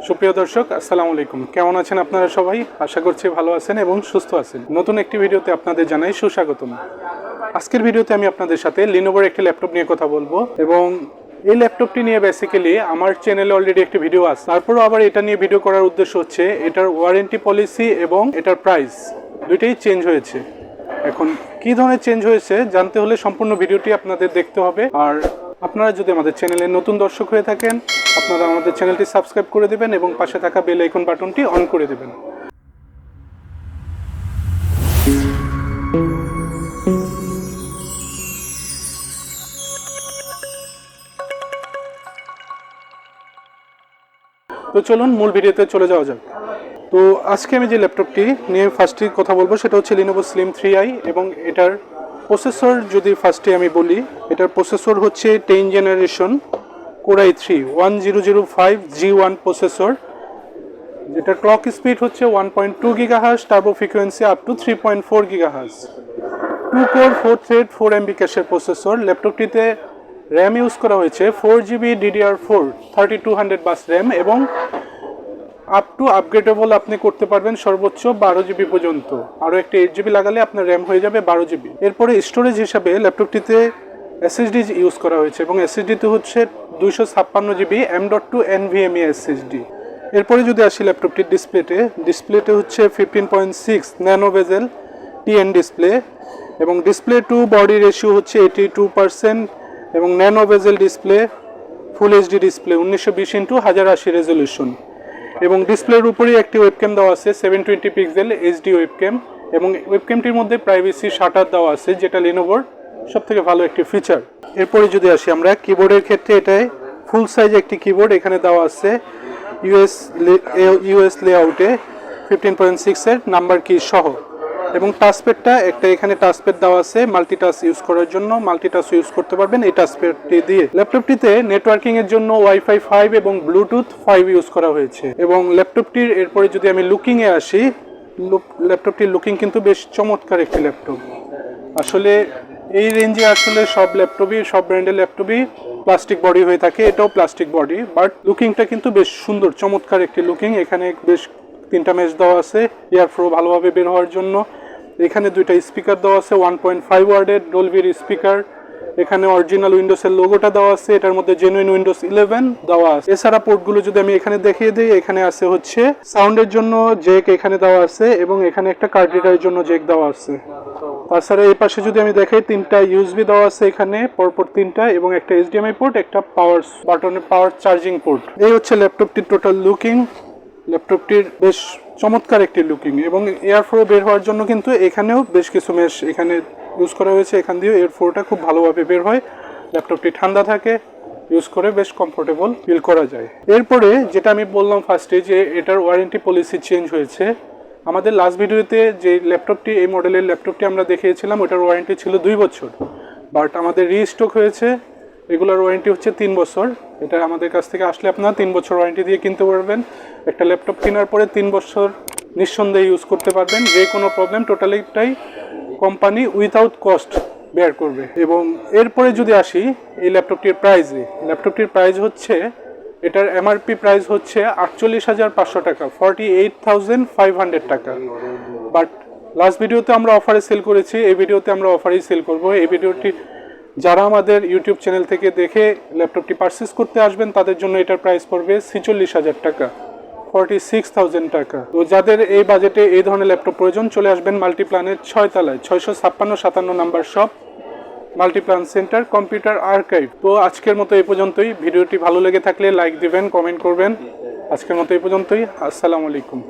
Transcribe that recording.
সুপ্রিয় দর্শক, আসসালামু আলাইকুম। কেমন আছেন আপনারা সবাই? আশা করছি ভালো আছেন এবং সুস্থ আছেন। নতুন একটি ভিডিওতে আপনাদের জানাই সুস্বাগতম। আজকের ভিডিওতে আমি আপনাদের সাথে লিনোভোর একটি ল্যাপটপ নিয়ে কথা বলবো এবং এই ল্যাপটপটি নিয়ে বেসিক্যালি আমার চ্যানেলে অলরেডি একটি ভিডিও আছে। তারপরও আবার এটা নিয়ে ভিডিও করার উদ্দেশ্য হচ্ছে এটার ওয়ারেন্টি পলিসি এবং এটার প্রাইস দুইটাই চেঞ্জ হয়েছে। এখন কি ধরনের চেঞ্জ হয়েছে জানতে হলে সম্পূর্ণ ভিডিওটি আপনাদের দেখতে হবে। আর আপনারা যদি আমাদের চ্যানেলে নতুন দর্শক হয়ে থাকেন, আপনারা আমাদের চ্যানেলটি সাবস্ক্রাইব করে দেবেন এবং পাশে থাকা বেল আইকন বাটনটি অন করে দেবেন। তো চলুন মূল ভিডিওতে চলে যাওয়া যাক। তো আজকে আমি যে ল্যাপটপটি নিয়ে ফার্স্টে কথা বলবো সেটা হচ্ছে Lenovo Slim 3i এবং এটার প্রসেসর যদি ফার্স্টে আমি বলি, এটার প্রসেসর হচ্ছে 10 generation Core i3 1005G1 processor, যেটার ক্লক স্পিড হচ্ছে 1.2 GHz, turbo frequency up to 3.4 GHz, 2 core 4 thread 4 MB ক্যাশের প্রসেসর। ল্যাপটপটিতে র্যাম ইউজ করা হয়েছে 4GB DDR4 3200 বাস র্যাম এবং আপ টু আপগ্রেডেবল আপনি করতে পারবেন সর্বোচ্চ 12GB পর্যন্ত। আরও একটা 8GB লাগালে আপনার র্যাম হয়ে যাবে 12GB। এরপরে স্টোরেজ হিসাবে ল্যাপটপটিতে SSD ইউজ করা হয়েছে এবং SSDতে হচ্ছে 256GB M.2 NVMe SSD। এরপরে যদি আসি ল্যাপটপটির ডিসপ্লেতে হচ্ছে 15.6 ন্যানো বেজেল TN ডিসপ্লে এবং ডিসপ্লে টু বডি রেশিও হচ্ছে 82% এবং ন্যানো বেজেল display full HD display 1920x1080 resolution এবং ডিসপ্লের উপরেই একটি ওয়েবক্যাম দেওয়া আছে 720 পিক্সেল HD ওয়েবক্যাম এবং ওয়েবক্যামটির মধ্যে প্রাইভেসি শাটার দেওয়া আছে, যেটা লিনোভোর সবথেকে ভালো একটি ফিচার। এরপরে যদি আসি আমরা কিবোর্ডের ক্ষেত্রে, এটাই ফুল সাইজ একটি কিবোর্ড এখানে দেওয়া আছে ইউএস লেআউটে 15.6 এর নাম্বার কি সহ এবং টাচপ্যাডটা একটা এখানে টাচপ্যাড দেওয়া আছে মাল্টিটাচ ইউজ করার জন্য, মাল্টিটাচ ইউজ করতে পারবেন এই টাচপ্যাডটি দিয়ে। ল্যাপটপটিতে নেটওয়ার্কিং এর জন্য ওয়াইফাই 5 এবং ব্লুটুথ 5 ইউজ করা হয়েছে এবং ল্যাপটপটির এরপরে যদি আমি লুকিং এ আসি, ল্যাপটপটির লুকিং কিন্তু বেশ চমৎকার একটি ল্যাপটপ। আসলে এই রেঞ্জে আসলে সব ব্র্যান্ডের ল্যাপটপই প্লাস্টিক বডি হয়ে থাকে, এটাও প্লাস্টিক বডি, বাট লুকিংটা কিন্তু বেশ সুন্দর, চমৎকার একটি লুকিং। এখানে বেশ 3টা ম্যাচ দেওয়া আছে এয়ারফ্লো ভালোভাবে বের হওয়ার জন্য। এখানে 2টা স্পিকার দেওয়া আছে 1.5 ওয়াটের ডলবির স্পিকার। এখানে অরিজিনাল উইন্ডোজের লোগোটা দেওয়া আছে, এটার মধ্যে জেনুইন উইন্ডোজ 11 দেওয়া আছে। এছাড়া পোর্টগুলো যদি আমি এখানে দেখিয়ে দিই, এখানে আছে হচ্ছে সাউন্ডের জন্য জ্যাক এখানে দেওয়া আছে এবং এখানে একটা কার্ড রিডারের জন্য জ্যাক দেওয়া আছে। তাছাড়া এই পাশে যদি আমি দেখাই 3টা USB দেওয়া আছে এখানে, পরপর 3টা এবং একটা HDMI পোর্ট, একটা পাওয়ার চার্জিং পোর্ট। এই হচ্ছে ল্যাপটপটির টোটাল লুকিং। ল্যাপটপটির বেশ চমৎকার একটি লুকিং এবং এয়ারফ্লো বের হওয়ার জন্য কিন্তু এখানেও বেশ কিছু মেশ এখানে ইউজ করা হয়েছে, এখান দিয়ে এয়ারফ্লোটা খুব ভালোভাবে বের হয়। ল্যাপটপটি ঠান্ডা থাকে, ইউজ করে বেশ কমফোর্টেবল ফিল করা যায়। এরপরে যেটা আমি বললাম ফার্স্টে যে এটার ওয়ারেন্টি পলিসি চেঞ্জ হয়েছে। আমাদের লাস্ট ভিডিওতে যে ল্যাপটপটি, এই মডেলের ল্যাপটপটি আমরা দেখিয়েছিলাম, ওটার ওয়ারেন্টি ছিল 2 বছর, বাট আমাদের রিস্টক হয়েছে, রেগুলার ওয়ারেন্টি হচ্ছে 3 বছর। এটা আমাদের কাছ থেকে আসলে আপনারা 3 বছর ওয়ারেন্টি দিয়ে কিনতে পারবেন। একটা ল্যাপটপ কেনার পরে 3 বছর নিঃসন্দেহে ইউজ করতে পারবেন, যে কোনো প্রবলেম টোটালিটাই কোম্পানি উইথাউট কস্ট বেয়ার করবে। এবং এরপরে যদি আসি এই ল্যাপটপটির প্রাইসে, ল্যাপটপটির প্রাইস হচ্ছে, এটার MRP প্রাইস হচ্ছে 48,500 টাকা, 48,500 টাকা। বাট লাস্ট ভিডিওতে আমরা অফারে সেল করেছি, এই ভিডিওতে আমরা অফারেই সেল করব। এই ভিডিওটি যারা আমাদের ইউটিউব চ্যানেল থেকে দেখে ল্যাপটপটি পারচেস করতে আসবেন তাদের জন্য এটার প্রাইস পড়বে 46,000 টাকা, 46,000 টাকা। তো যাদের এই বাজেটে এই ধরনের ল্যাপটপ প্রয়োজন, চলে আসবেন মাল্টিপ্লানের 6 তলায় 656-57 number shop, Multiplan centre computer archive. তো আজকের মতো এই পর্যন্তই। ভিডিওটি ভালো লেগে থাকলে লাইক দিবেন, কমেন্ট করবেন। আজকের মতো এই পর্যন্তই। আসসালামু আলাইকুম।